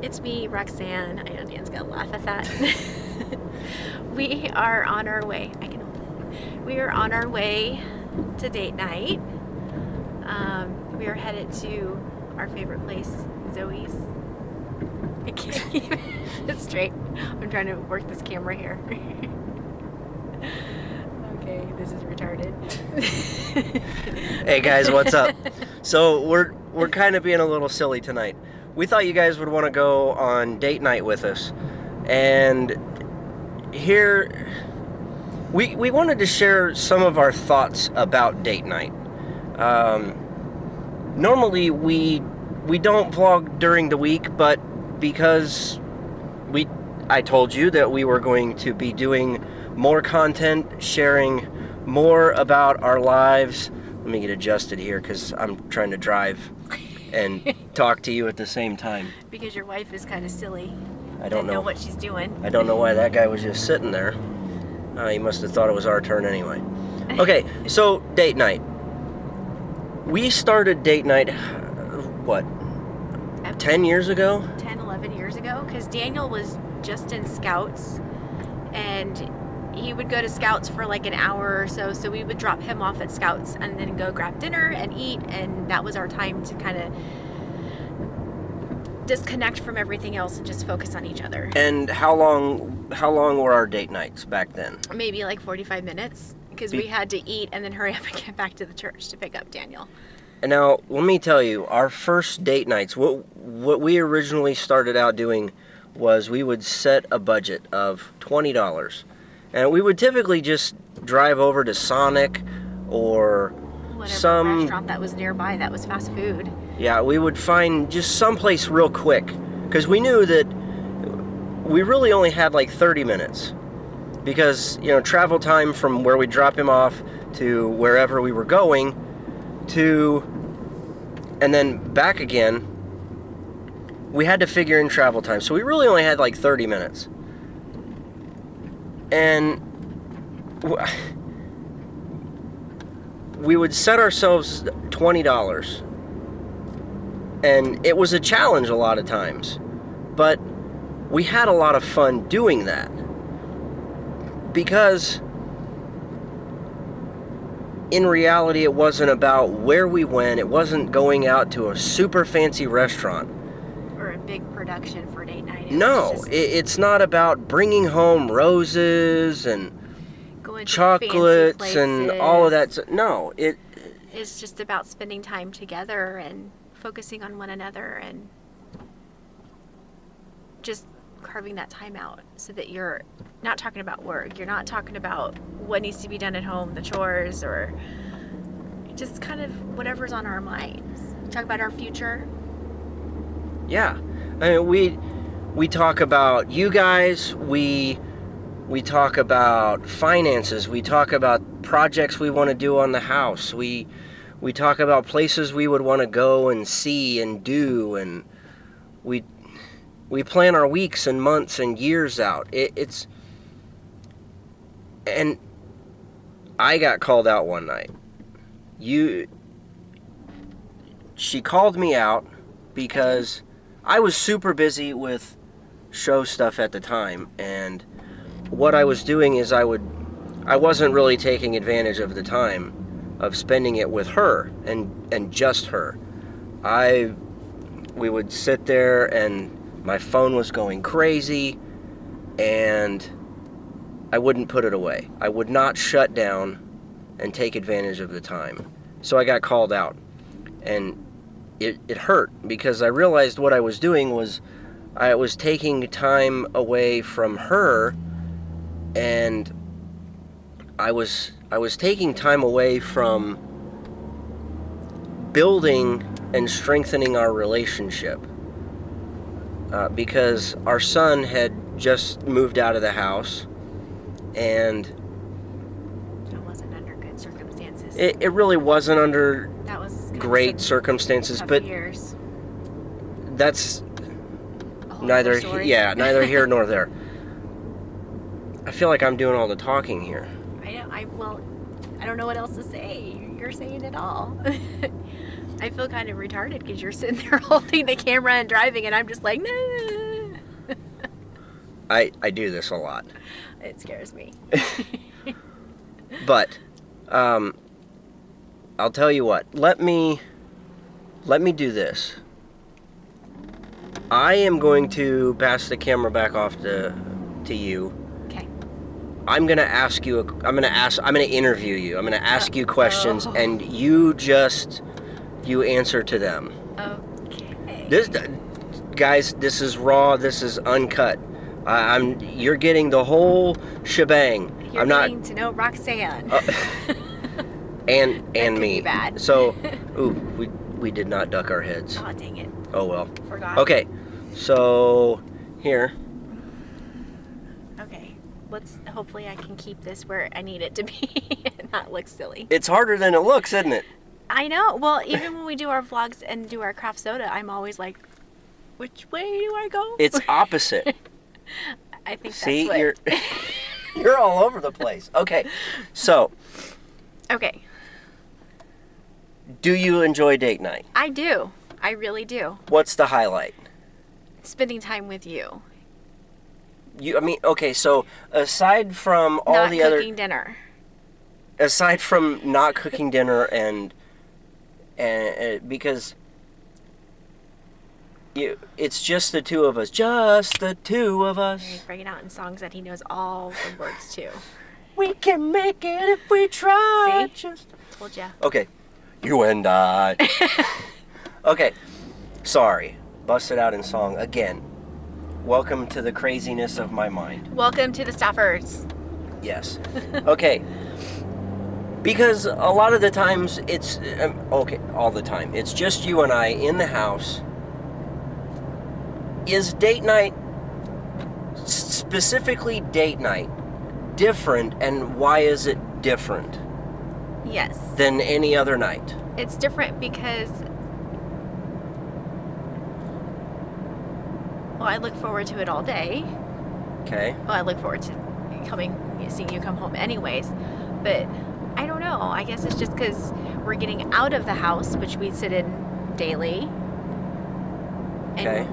It's me, Roxanne. I know Dan's gonna laugh at that. We are on our way. I can hold it. We are on our way to date night. We are headed to our favorite place, Zoe's. I can't keep it straight. I'm trying to work this camera here. Okay, this is retarded. Hey guys, what's up? So we're kind of being a little silly tonight. We thought you guys would want to go on date night with us, and here we wanted to share some of our thoughts about date night. Normally we don't vlog during the week, but because I told you that we were going to be doing more content, sharing more about our lives. Let me get adjusted here because I'm trying to drive and talk to you at the same time. Because your wife is kind of silly. I don't know what she's doing. I don't know why that guy was just sitting there. He must have thought it was our turn anyway. Okay, so date night. We started date night, what, 10 years ago? 10, 11 years ago, because Daniel was just in Scouts, and he would go to Scouts for like an hour or so, so we would drop him off at Scouts and then go grab dinner and eat, and that was our time to kind of disconnect from everything else and just focus on each other. And how long were our date nights back then? Maybe like 45 minutes, because we had to eat and then hurry up and get back to the church to pick up Daniel. And now, let me tell you, our first date nights, what we originally started out doing was we would set a budget of $20. And we would typically just drive over to Sonic or whatever restaurant that was nearby that was fast food. Yeah, we would find just someplace real quick, because we knew that we really only had like 30 minutes. Because, you know, travel time from where we drop him off to wherever we were going and then back again, we had to figure in travel time. So we really only had like 30 minutes. And we would set ourselves $20. And it was a challenge a lot of times. But we had a lot of fun doing that. Because in reality, it wasn't about where we went. It wasn't going out to a super fancy restaurant. Or a big production for date night. It's not about bringing home roses and chocolates and all of that. No, it's just about spending time together and focusing on one another and just carving that time out so that you're not talking about work. You're not talking about what needs to be done at home, the chores, or just kind of whatever's on our minds. Talk about our future. Yeah. I mean, we talk about you guys, we talk about finances, we talk about projects we want to do on the house, we talk about places we would want to go and see and do, and we plan our weeks and months and years out. And I got called out one night. She called me out because I was super busy with show stuff at the time, and what I was doing is I wasn't really taking advantage of the time of spending it with her and just her. We would sit there and my phone was going crazy, and I wouldn't put it away. I would not shut down and take advantage of the time. So I got called out, and it hurt, because I realized what I was doing was I was taking time away from her, and I was taking time away from building and strengthening our relationship. Because our son had just moved out of the house, and it wasn't under good circumstances. It really wasn't under that was great circumstances, but years. That's neither here nor there. I feel like I'm doing all the talking here. I don't know what else to say. You're saying it all. I feel kind of retarded because you're sitting there holding the camera and driving, and I'm just like, no. I do this a lot. It scares me. But I'll tell you what. Let me do this. I am going to pass the camera back off to you. Okay. I'm gonna interview you. I'm gonna ask you questions, and you answer to them. Okay. Guys, this is raw. This is uncut. You're getting the whole shebang. You're getting to know Roxanne. And That could me. be bad. So, we did not duck our heads. Oh, dang it. Oh well. Forgot. Okay. So here. Okay. Hopefully I can keep this where I need it to be and not look silly. It's harder than it looks, isn't it? I know. Well, even when we do our vlogs and do our craft soda, I'm always like, which way do I go? It's opposite. I think See, that's what... you're all over the place. Okay. So, Okay. do you enjoy date night? I do. I really do. What's the highlight? Spending time with you. Okay, so aside from all Not the other... cooking dinner. Aside from not cooking dinner and because it's just the two of us. Just the two of us. He's breaking out in songs that he knows all the words to. We can make it if we try. See? Told ya. Okay. You and I. Okay. Sorry. Busted out in song again. Welcome to the craziness of my mind. Welcome to the Staffords. Yes. Okay. Because a lot of the times it's... okay, all the time. It's just you and I in the house. Is date night, specifically date night, different, and why is it different Yes. than any other night? It's different because... Well, I look forward to it all day. Okay. Well, I look forward to seeing you come home anyways. But I don't know. I guess it's just because we're getting out of the house, which we sit in daily. And Okay.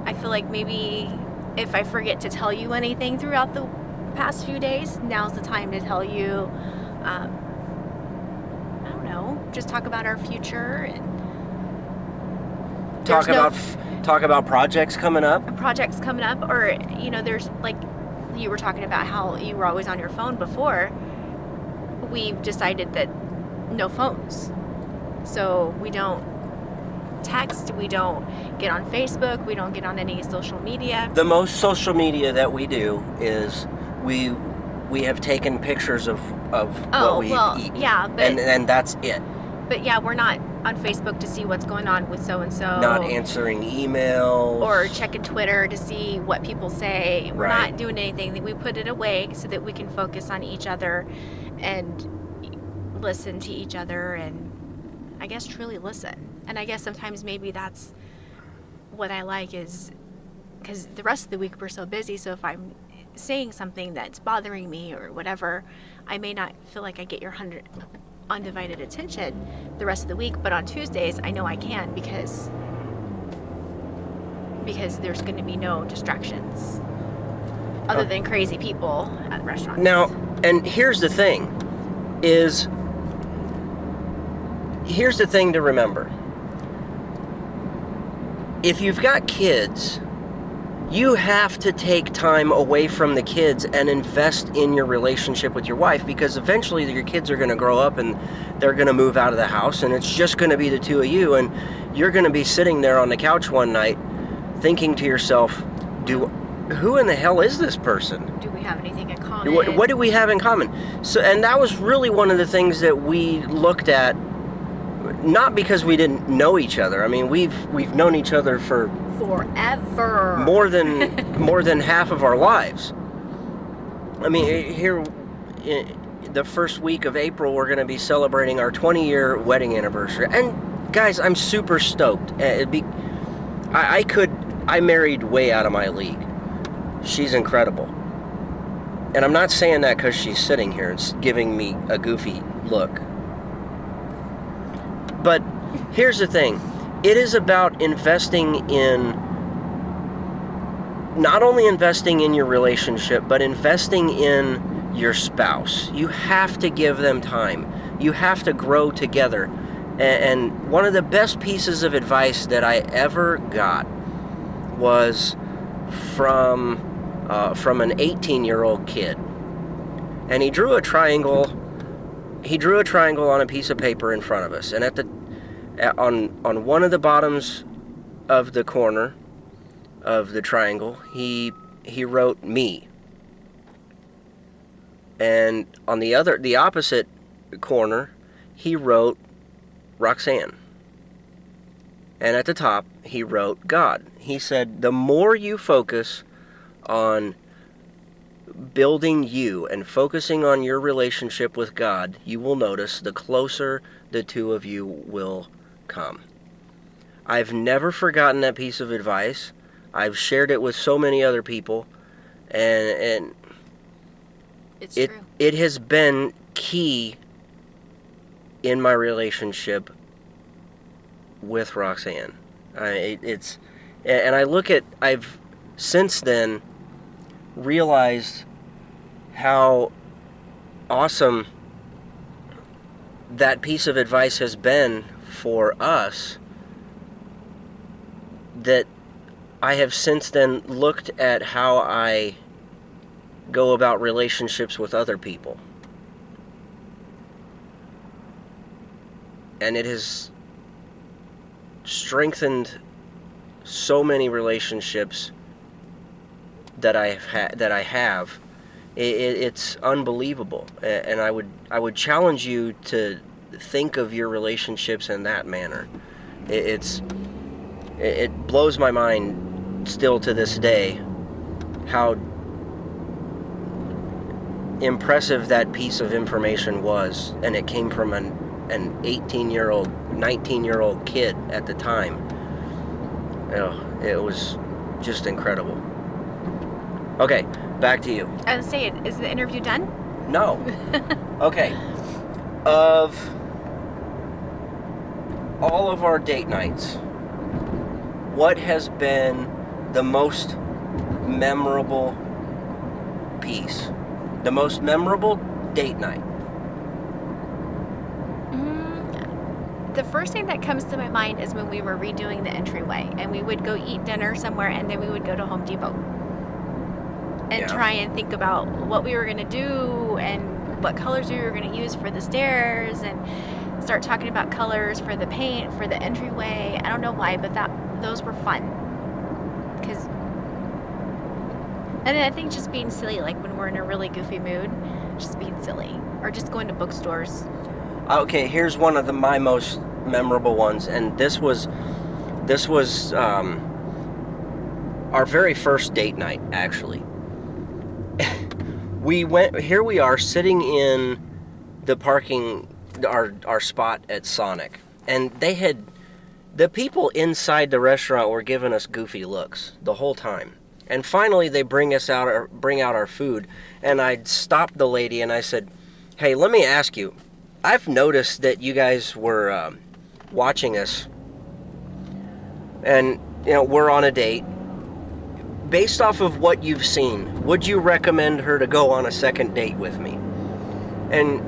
I feel like maybe if I forget to tell you anything throughout the past few days, now's the time to tell you. I don't know. Just talk about our future and Talk about projects coming up. projects coming up, or there's like you were talking about how you were always on your phone before. We've decided that no phones, so we don't text, we don't get on Facebook, we don't get on any social media. The most social media that we do is we have taken pictures of what we've eaten. Yeah, but and that's it. But yeah, we're not on Facebook to see what's going on with so-and-so. Not answering emails. Or checking Twitter to see what people say. We're Right. not doing anything. We put it away so that we can focus on each other and listen to each other and I guess truly listen. And I guess sometimes maybe that's what I like is because the rest of the week we're so busy. So if I'm saying something that's bothering me or whatever, I may not feel like I get your undivided attention the rest of the week, but on Tuesdays I know I can because there's going to be no distractions other than crazy people at restaurants. Now, and here's the thing to remember. If you've got kids, you have to take time away from the kids and invest in your relationship with your wife, because eventually your kids are going to grow up and they're going to move out of the house and it's just going to be the two of you, and you're going to be sitting there on the couch one night thinking to yourself, who in the hell is this person? Do we have anything in common? What do we have in common? So, and that was really one of the things that we looked at, not because we didn't know each other. I mean, we've known each other for forever. More than half of our lives. I mean, here, the first week of April, we're going to be celebrating our 20-year wedding anniversary. And guys, I'm super stoked. I married way out of my league. She's incredible. And I'm not saying that because she's sitting here and giving me a goofy look. But here's the thing. It is about investing in not only investing in your relationship, but investing in your spouse. You have to give them time. You have to grow together. And one of the best pieces of advice that I ever got was from an 18-year-old kid. And he drew a triangle. He drew a triangle on a piece of paper in front of us. And on one of the bottoms of the corner of the triangle, he wrote me. And on the opposite corner, he wrote Roxanne. And at the top, he wrote God. He said, the more you focus on building you and focusing on your relationship with God, you will notice the closer the two of you will come. I've never forgotten that piece of advice. I've shared it with so many other people, and It's true. It has been key in my relationship with Roxanne. I've since then realized how awesome that piece of advice has been for us, that I have since then looked at how I go about relationships with other people. And it has strengthened so many relationships that I have. It's unbelievable, and I would challenge you to think of your relationships in that manner. It blows my mind still to this day how impressive that piece of information was, and it came from an 18-year-old, 19-year-old kid at the time. It was just incredible. Okay, back to you. I was saying, is the interview done? No. Okay. Of all of our date nights, what has been the most memorable piece? The most memorable date night? The first thing that comes to my mind is when we were redoing the entryway, and we would go eat dinner somewhere, and then we would go to Home Depot and try and think about what we were going to do and what colors we were going to use for the stairs, and start talking about colors for the paint for the entryway. I don't know why, but those were fun. And then I think just being silly, like when we're in a really goofy mood, just being silly, or just going to bookstores. Okay, here's one of my most memorable ones, and this was our very first date night, actually. Here we are sitting in the parking, our spot at Sonic, and the people inside the restaurant were giving us goofy looks the whole time. And finally they bring out our food, and I stopped the lady and I said, "Hey, let me ask you, I've noticed that you guys were watching us, and we're on a date. Based off of what you've seen, would you recommend her to go on a second date with me?" And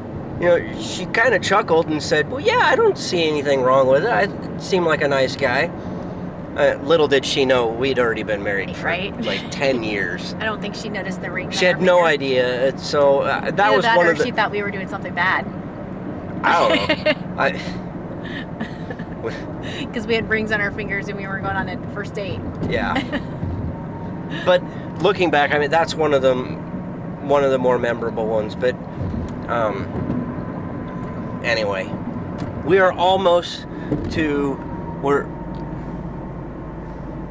she kind of chuckled and said, "Well, yeah, I don't see anything wrong with it. I seem like a nice guy." Little did she know we'd already been married for like 10 years. I don't think she noticed the ring. She had no idea. So that was that, one or of the... she thought we were doing something bad. I don't know. Because we had rings on our fingers and we were going on a first date. Yeah. But looking back, I mean, that's one of the more memorable ones. But anyway, we are almost to...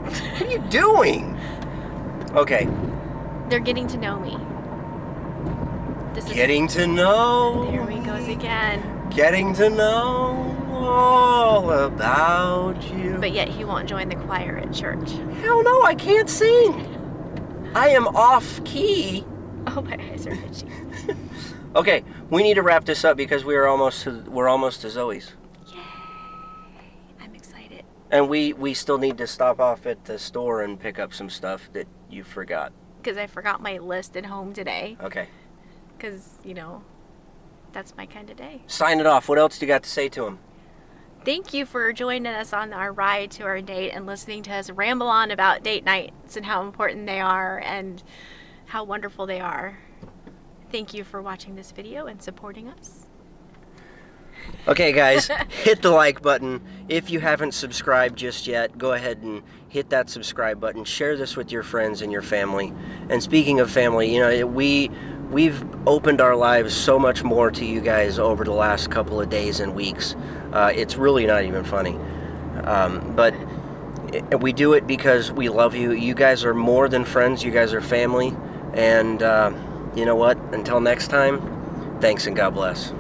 What are you doing? Okay. They're getting to know me. Getting to know. There he goes again. Getting to know all about you. But yet he won't join the choir at church. Hell no, I can't sing. I am off key. Oh, my eyes are itchy. Okay, we need to wrap this up because we're almost to Zoe's. Yay! I'm excited. And we still need to stop off at the store and pick up some stuff that you forgot. Because I forgot my list at home today. Okay. Because, that's my kind of day. Sign it off. What else do you got to say to him? Thank you for joining us on our ride to our date and listening to us ramble on about date nights and how important they are and how wonderful they are. Thank you for watching this video and supporting us. Okay, guys, hit the like button. If you haven't subscribed just yet, go ahead and hit that subscribe button. Share this with your friends and your family. And speaking of family, we've opened our lives so much more to you guys over the last couple of days and weeks. It's really not even funny. But we do it because we love you. You guys are more than friends. You guys are family. And you know what? Until next time, thanks and God bless.